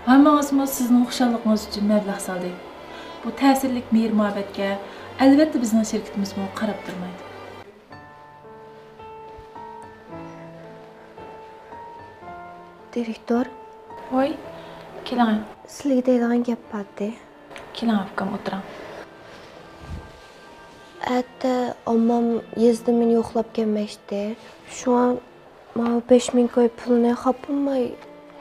Hammamizmi sizning xushalligingiz uchun mablag' soldik. Bu ta'sirli mehr-muhabbatga albatta bizning shirkatimizmi qarab turmaydi. Direktor, Voy, keling. sizlarga deydigan gap bordi. Keling, akam o'tiring. Hatta omam yezda meni yo'qlab kelmoqda. Shu an mana 5000 koy pulini xapmay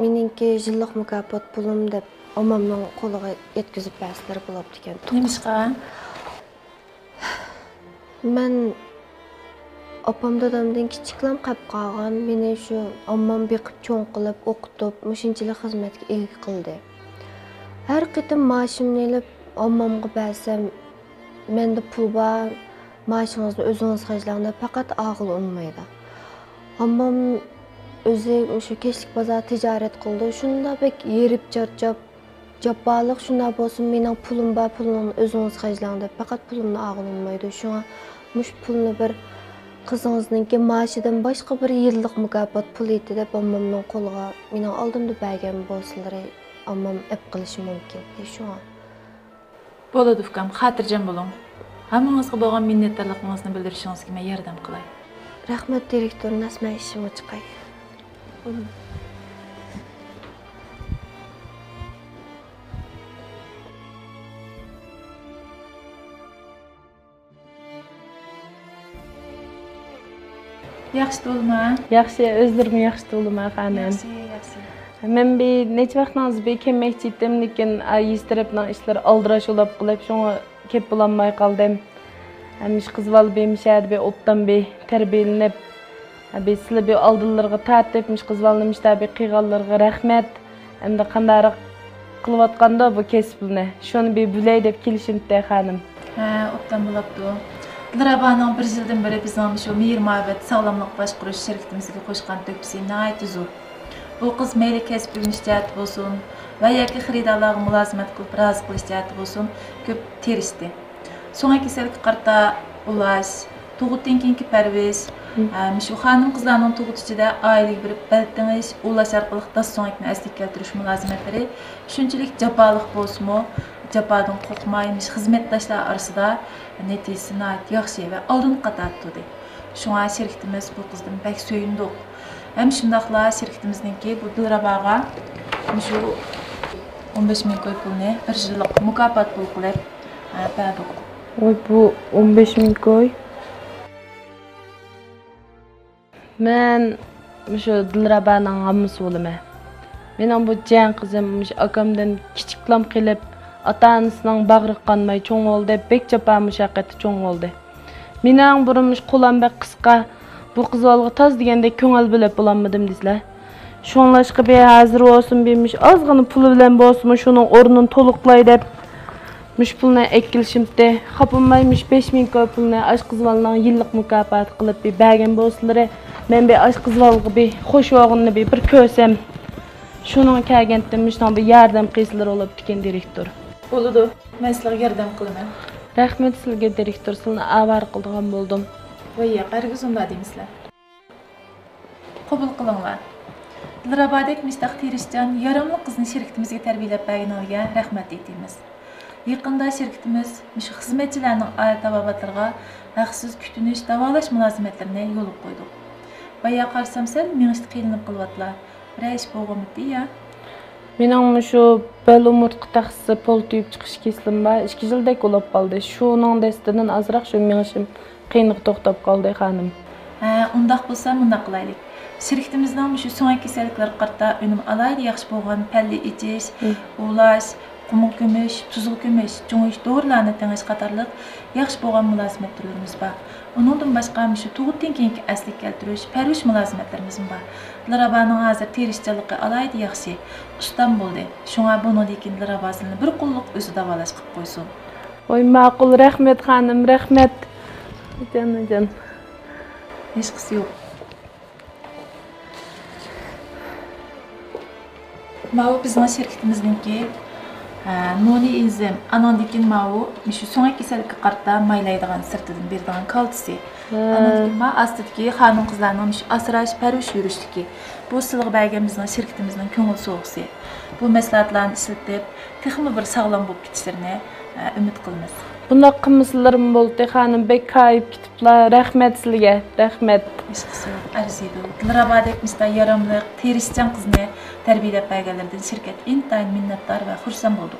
meningki yillik mukofot pulim deb omamning qo'liga yetkazib bersalar bo'ladi ekan. Nimishqa? Men opam dadamdan kichiklam qolib qolgan. Meni shu omam beqib cho'ng qilib, o'qitib, mushinchilik xizmatga ega qildi. Har qitim maoshimni olib omamga bersam, menda pul bor, maoshingizni o'zingiz xarjlang deb faqat og'il unmaydi. Omam o'zi o'sha kechlik bozor tijorat qildi. Shunda bek yerib charchab, jaboliq shunda bo'lsin, mening pulim bor, pulni o'zingiz xarjlang deb faqat pulimni og'il unmaydi. Shunga mush pulni bir qizingizningki maoshidan boshqa bir yillik mukofot pul edi deb omamning qo'liga mening oldimda bergan bo'lsalar, omam ep qilishi mumkin. Shunga Bo'ladi ukam, xotirjam bo'ling. Hammangizga bo'lgan minnatdorligingizni bildirishingizga men yordam qilay. Rahmat direktor, nasma ishimga chiqay. Yaxshi bo'lma. Yaxshi, o'zlarim yaxshi bo'laman xonim. Yaxshi. Men bir necha vaqtdan bir kelmoqchi edim, lekin ayis tarafdan ishlar aldirash olib qilib, shunga kelib bo'lmay qoldim. Hamish qizval bemişər bir otdan bir tərbiyelenib, bir sizlar bir aldınlarga tartibmiş qizvalnimiş bir qiyğanlarga rahmet. Hem de qandarıq qılıvatqanda bu kesibini. Şunu bir büley deb kelishimdi xonim. Ha, otdan bo'libdi. Dilrabaning 1 yildan beri bizning shu mehr-muhabbat, sog'lomlik boshqarish shirkatimizga qo'shgan to'pisi nihoyatda zo'r. Bu qiz mayli kasb qilinish jihati bo'lsin va yoki xaridorlarga mulozimat qilib rozi qilish jihati bo'lsin, ko'p terishdi. So'nggi kasallikka qarta ulash, tug'utdan keyingi parvarish, shu xonim qizlarning tug'ut ichida oilaga berib baltinish, ulash orqali dastonlikni asliga keltirish mulozimatlari shunchalik jaboliq bo'lsa-mu, jafodan qo'rqmaymish xizmatdoshlar orasida natijasi yaxshi va oldin qatorda. Shunga shirkatimiz bu qizdan bak so'yindik. Hem shundaqla shirkatimizningki bu Dilrabaga shu 15 ming koy pulni 1 yillik mukofot pul qilib berdik. Oy, bu 15 ming koy. Men shu Dilrabaning hammasi bo'laman. Mening bu jan qizim akamdan kichiklam qilib, ota-onasining bag'ri qanmay cho'ng bo'ldi, bek japa mushaqqati cho'ng bo'ldi. Mening burimish qo'lam bek qisqa. Bu qizvalga taz deganda ko'ngil bilib bo'lmadim desizlar. Shunlashqa bir hazır olsun bilmiş, azg'ini puli bilan bo'lsin, shuning o'rnini to'liqlay deb mush pulni ekilishimdi. Xapolmaymish 5000 koy pulni ash qizvalning yillik mukofot qilib bir bergan bo'lsalar, men bir ash qizvalga bir xo'sh o'g'inni bir ko'rsam, shuning kelgandim, shundan bir yordam qilsalar olib ekan direktor. Bo'ladi. Men sizlarga yordam qilaman. Rahmat sizga direktor, sizni avar qilgan bo'ldim. Voy, qarg'iz unda deymizlar. Qabul qilinglar. Dilrabadek mustaq terishchan yaramli qizni shirkatimizga tarbiyalab berganiga rahmat aytamiz. Yaqinda shirkatimiz shu xizmatchilarning oila tabobatlarga haqsiz kutinish, davolash mulozimatlarini yo'lga qo'ydi. Baya qarsam sal menishni qiynalib qilyaptilar. Bir ish bo'lganmidi ya. Mening shu bel umurtqa taxsisi pol tuyib chiqish keslim bor. 2 yildek bo'lib qoldi. Shuning dastidan azroq shu menishim qiynliq to'xtab qoldi xonim. Ha, undaq bo'lsa, bundaq qilaylik. Shirkatimizning shu so'nggi kasalliklar qarta unum alayda yaxshi bo'lgan palli ichish, ulash, qumuq ko'mish, tuzli ko'mish, cho'ngish dorilarni tangish qatorliq yaxshi bo'lgan mulozimat turlarimiz bor. Uningdan boshqa shu tug'utdan keyingi asliga keltirish, parvish mulozimatlarimiz bor. Dilrabaning hozir terishchanligi alayda yaxshi, ustam bo'ldi. Shunga buningdan Dilrabasini bir qo'lliq o'zi davolash qilib qo'ysin. Voy, ma'qul, rahmat xonim, rahmat. Can. Hech qisi yo'q. Bu bizning shirkatimizningki Noni enzim, anandikin mavu, şu soňky kesellikka qarta maylaydigan sirtidan berdigan kalsiyum. Anandikin ma astidagi hanım qızlarning şu asraş pərviş yürüşdiki. Bu silgi bergen bizning şirketimizning köngül soğuqsi. Bu məsləhətlərni işletip, texmi bir sağlam bolup ketişlerini ümid qılmaz. Bunda qımıslarım boldu xanım bek kayıp gitipler. Rahmet sizge. Rahmet. Eşqisi arziydi. Dilrabadek misda yaramlıq, terişcan qızını tərbiyəlep bergenlerden şirket intayın minnetdar ve xursand boldu.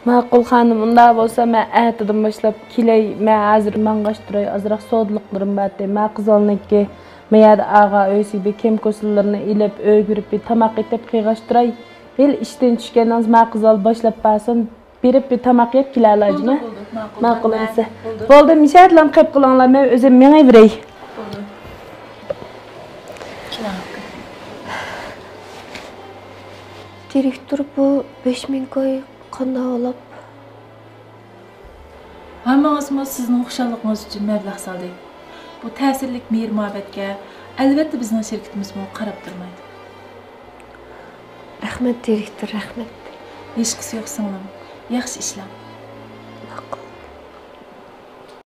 Maqul xanım, unda bolsa men ätidim başlap kiley, men hazır mangaştıray, azraq sodluqlarım batdy. Men qızalniki meyad ağa öysibi kem kosullarını ilip ögürüp bir tamaq etip qıyğaştıray. Hel işten düşkeniz men qızal başlap basın. Berip bir tamaq yep kilalajmy? Maqul ise. Boldu, müşahidlam qep qılаңlar, men özüm meňe birey. Boldu. Kilaňyp. Direktor bu 5000 koy qanday olap? Hammangizmi sizning xuşallygyňyz üçin meblag saldy. Bu täsirlik mehir-muhabbetge albatta bizning şirketimiz bunu qarab durmaydi. Rahmet direktor, rahmet. Hech qisi yo'q singlim. Yaxshi ishla. Maqul.